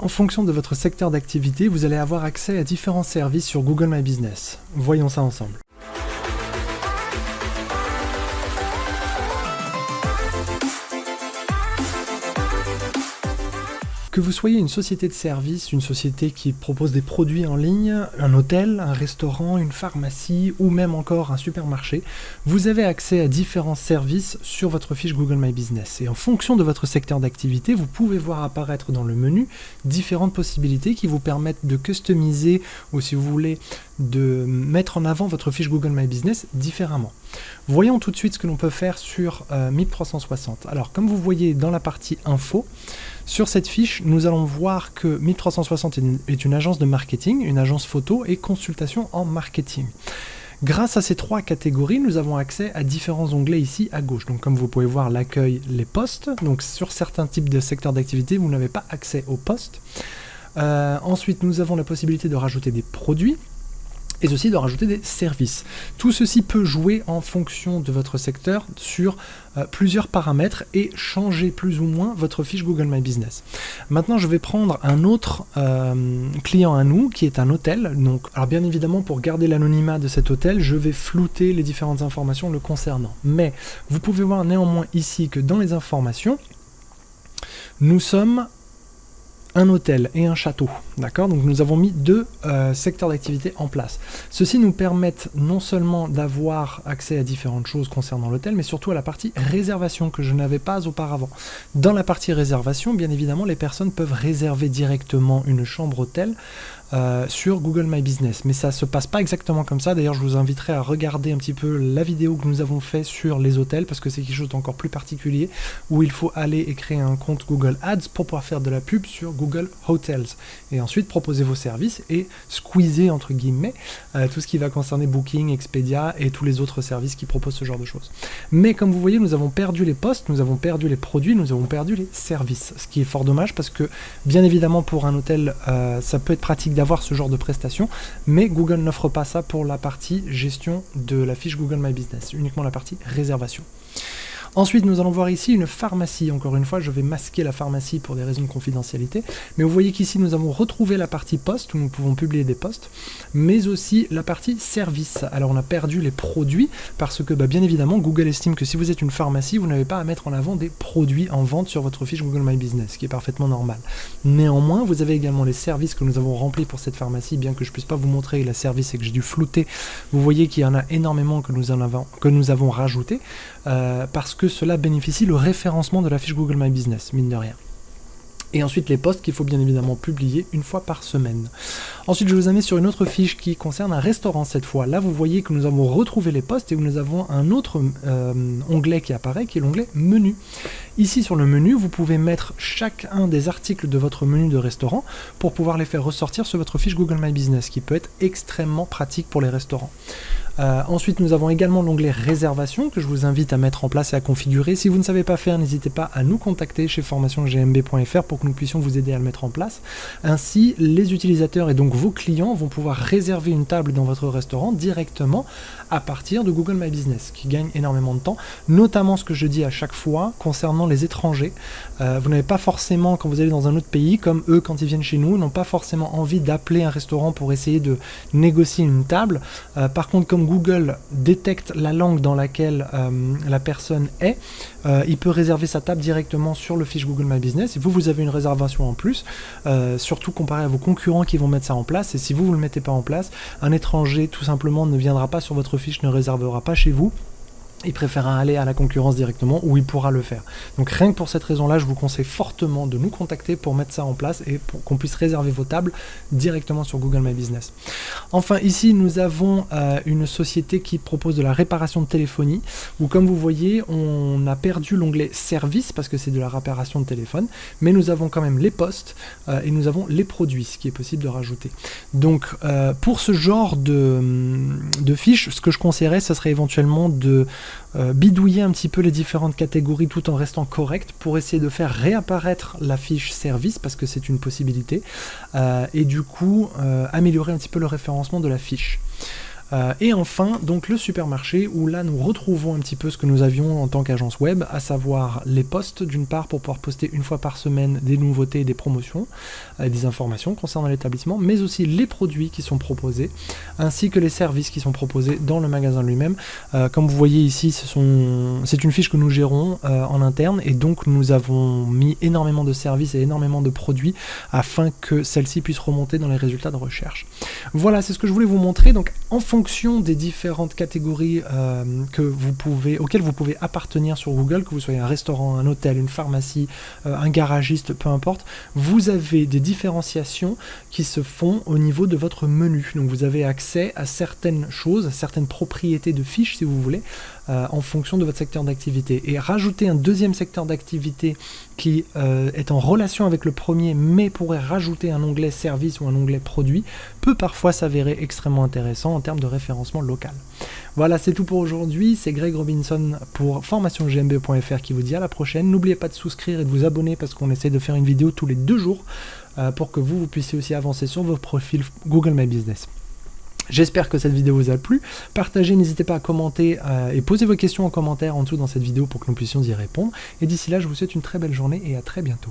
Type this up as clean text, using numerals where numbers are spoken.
En fonction de votre secteur d'activité, vous allez avoir accès à différents services sur Google My Business. Voyons ça ensemble. Que vous soyez une société de service, une société qui propose des produits en ligne, un hôtel, un restaurant, une pharmacie ou même encore un supermarché, vous avez accès à différents services sur votre fiche Google My Business. Et en fonction de votre secteur d'activité, vous pouvez voir apparaître dans le menu différentes possibilités qui vous permettent de customiser ou, si vous voulez, de mettre en avant votre fiche Google My Business différemment. Voyons tout de suite ce que l'on peut faire sur MIP 360. Alors, comme vous voyez dans la partie info, sur cette fiche, nous allons voir que MIP 360 est une agence de marketing, une agence photo et consultation en marketing. Grâce à ces trois catégories, nous avons accès à différents onglets ici à gauche. Donc comme vous pouvez voir, l'accueil, les postes. Donc sur certains types de secteurs d'activité, vous n'avez pas accès aux postes. Ensuite, nous avons la possibilité de rajouter des produits et aussi de rajouter des services. Tout ceci peut jouer en fonction de votre secteur sur plusieurs paramètres et changer plus ou moins votre fiche Google My Business. Maintenant, je vais prendre un autre client à nous, qui est un hôtel. Donc, alors bien évidemment, pour garder l'anonymat de cet hôtel, je vais flouter les différentes informations le concernant. Mais vous pouvez voir néanmoins ici que dans les informations, nous sommes un hôtel et un château, d'accord? Donc nous avons mis deux secteurs d'activité en place. Ceux-ci nous permettent non seulement d'avoir accès à différentes choses concernant l'hôtel, mais surtout à la partie réservation que je n'avais pas auparavant. Dans la partie réservation, bien évidemment, les personnes peuvent réserver directement une chambre hôtel sur Google My Business, mais ça se passe pas exactement comme ça. D'ailleurs, je vous inviterai à regarder un petit peu la vidéo que nous avons fait sur les hôtels, parce que c'est quelque chose d'encore plus particulier, où il faut aller et créer un compte Google Ads pour pouvoir faire de la pub sur Google Hotels, et ensuite proposer vos services et squeezer entre guillemets tout ce qui va concerner Booking, Expedia et tous les autres services qui proposent ce genre de choses. Mais comme vous voyez, nous avons perdu les postes, nous avons perdu les produits, nous avons perdu les services, ce qui est fort dommage, parce que bien évidemment pour un hôtel ça peut être pratique d'avoir ce genre de prestations, mais Google n'offre pas ça pour la partie gestion de la fiche Google My Business, uniquement la partie réservation. Ensuite, nous allons voir ici une pharmacie. Encore une fois, je vais masquer la pharmacie pour des raisons de confidentialité. Mais vous voyez qu'ici, nous avons retrouvé la partie poste, où nous pouvons publier des posts, mais aussi la partie service. Alors, on a perdu les produits, parce que, bien évidemment, Google estime que si vous êtes une pharmacie, vous n'avez pas à mettre en avant des produits en vente sur votre fiche Google My Business, ce qui est parfaitement normal. Néanmoins, vous avez également les services que nous avons remplis pour cette pharmacie, bien que je ne puisse pas vous montrer les services et que j'ai dû flouter. Vous voyez qu'il y en a énormément que nous avons rajouté, parce que cela bénéficie le référencement de la fiche Google My Business, mine de rien. Et ensuite les posts qu'il faut bien évidemment publier une fois par semaine. Ensuite, je vous amène sur une autre fiche qui concerne un restaurant cette fois. Là, vous voyez que nous avons retrouvé les posts et où nous avons un autre onglet qui apparaît, qui est l'onglet menu. Ici sur le menu, vous pouvez mettre chacun des articles de votre menu de restaurant pour pouvoir les faire ressortir sur votre fiche Google My Business, qui peut être extrêmement pratique pour les restaurants. Ensuite, nous avons également l'onglet réservation que je vous invite à mettre en place et à configurer. Si vous ne savez pas faire, n'hésitez pas à nous contacter chez formationgmb.fr pour que nous puissions vous aider à le mettre en place. Ainsi, les utilisateurs et donc vos clients vont pouvoir réserver une table dans votre restaurant directement à partir de Google My Business, qui gagne énormément de temps, notamment ce que je dis à chaque fois concernant les étrangers. Vous n'avez pas forcément, quand vous allez dans un autre pays, comme eux quand ils viennent chez nous, n'ont pas forcément envie d'appeler un restaurant pour essayer de négocier une table. Par contre, comme Google détecte la langue dans laquelle la personne est, il peut réserver sa table directement sur le fiche Google My Business, et vous avez une réservation en plus, surtout comparé à vos concurrents qui vont mettre ça en place. Et si vous ne le mettez pas en place, un étranger tout simplement ne viendra pas sur votre fiche, ne réservera pas chez vous. Il préférera aller à la concurrence directement où il pourra le faire. Donc rien que pour cette raison-là, je vous conseille fortement de nous contacter pour mettre ça en place et pour qu'on puisse réserver vos tables directement sur Google My Business. Enfin, ici, nous avons une société qui propose de la réparation de téléphonie, où comme vous voyez, on a perdu l'onglet service parce que c'est de la réparation de téléphone, mais nous avons quand même les postes et nous avons les produits, ce qui est possible de rajouter. Donc pour ce genre de fiches, ce que je conseillerais, ce serait éventuellement de bidouiller un petit peu les différentes catégories tout en restant correct pour essayer de faire réapparaître la fiche service, parce que c'est une possibilité, et du coup améliorer un petit peu le référencement de la fiche. Et enfin, donc le supermarché, où là nous retrouvons un petit peu ce que nous avions en tant qu'agence web, à savoir les posts d'une part pour pouvoir poster une fois par semaine des nouveautés et des promotions, des informations concernant l'établissement, mais aussi les produits qui sont proposés, ainsi que les services qui sont proposés dans le magasin lui-même. Comme vous voyez ici, c'est une fiche que nous gérons en interne, et donc nous avons mis énormément de services et énormément de produits afin que celle-ci puisse remonter dans les résultats de recherche. Voilà, c'est ce que je voulais vous montrer. Donc en fonction des différentes catégories auxquelles vous pouvez appartenir sur Google, que vous soyez un restaurant, un hôtel, une pharmacie, un garagiste, peu importe, vous avez des différenciations qui se font au niveau de votre menu. Donc vous avez accès à certaines choses, certaines propriétés de fiches si vous voulez, en fonction de votre secteur d'activité. Et rajouter un deuxième secteur d'activité qui est en relation avec le premier, mais pourrait rajouter un onglet service ou un onglet produit, peut parfois s'avérer extrêmement intéressant en termes de référencement local. Voilà, c'est tout pour aujourd'hui. C'est Greg Robinson pour formationgmbe.fr qui vous dit à la prochaine. N'oubliez pas de souscrire et de vous abonner parce qu'on essaie de faire une vidéo tous les 2 jours pour que vous puissiez aussi avancer sur vos profils Google My Business. J'espère que cette vidéo vous a plu. Partagez, n'hésitez pas à commenter et posez vos questions en commentaire en dessous dans cette vidéo pour que nous puissions y répondre. Et d'ici là, je vous souhaite une très belle journée et à très bientôt.